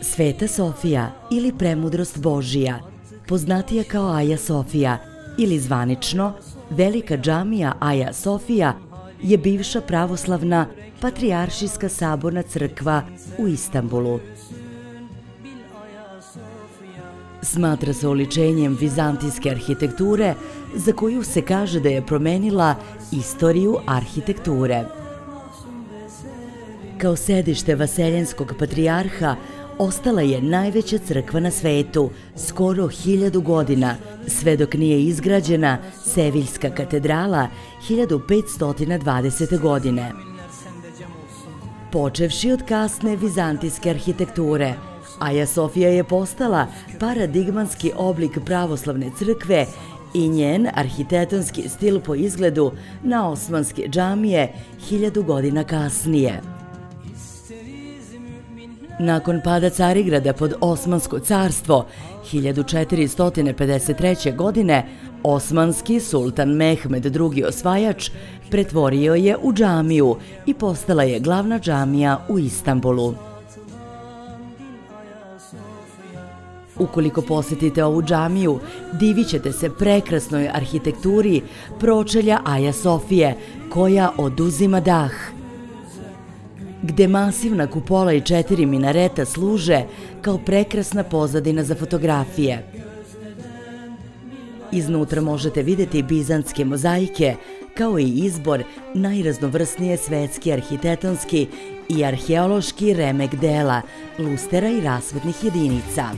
Sveta Sofija ili Premudrost Božija, poznatija kao Aja Sofija ili zvanično Velika džamija Aja Sofija, je bivša pravoslavna patrijaršijska saborna crkva u Istanbulu. Smatra se oličenjem vizantijske arhitekture za koju se kaže da je promenila istoriju arhitekture. Kao sedište Vaseljenskog patrijarha ostala je najveća crkva na svetu, skoro 1000 godina, sve dok nije izgrađena Seviljska katedrala 1520. godine. Počevši od kasne vizantijske arhitekture, Aja Sofija je postala paradigmanski oblik pravoslavne crkve i njen arhitektonski stil po izgledu na osmanske džamije 1000 godina kasnije. Nakon pada Carigrada pod Osmansko carstvo 1453. godine, osmanski sultan Mehmed II. Osvajač pretvorio je u džamiju i postala je glavna džamija u Istanbulu. Ukoliko posetite ovu džamiju, divit ćete se prekrasnoj arhitekturi pročelja Aja Sofije, koja oduzima dah, gde masivna kupola i 4 minareta služe kao prekrasna pozadina za fotografije. Iznutra možete vidjeti bizantske mozaike, kao i izbor najraznovrsnije svetski arhitektonski i arheološki remek dela, lustera i rasvetnih jedinica.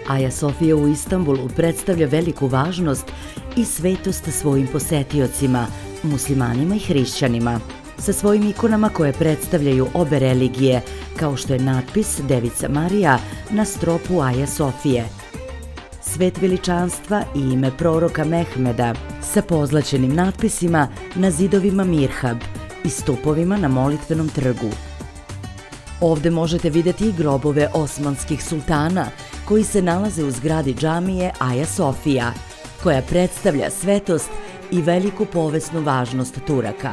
Aja Sofija u Istanbulu predstavlja veliku važnost i svetost svojim posetiocima, muslimanima i hrišćanima, sa svojim ikonama koje predstavljaju obe religije, kao što je natpis Devica Marija na stropu Aja Sofije, Svet veličanstva i ime proroka Mehmeda sa pozlaćenim natpisima na zidovima Mirhab i stupovima na molitvenom trgu. Ovde možete vidjeti i grobove osmanskih sultana koji se nalaze u zgradi džamije Aja Sofija, koja predstavlja svetost i veliku povesnu važnost Turaka.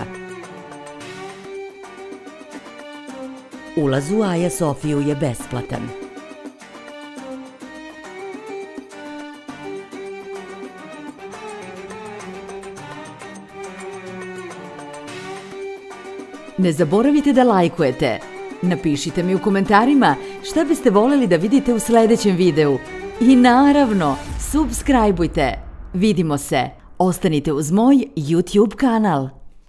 Ulaz u Aja Sofiju je besplatan. Ne zaboravite da lajkujete. Napišite mi u komentarima šta biste voljeli da vidite u sljedećem videu. I naravno, subscribeujte. Vidimo se. Ostanite uz moj YouTube kanal.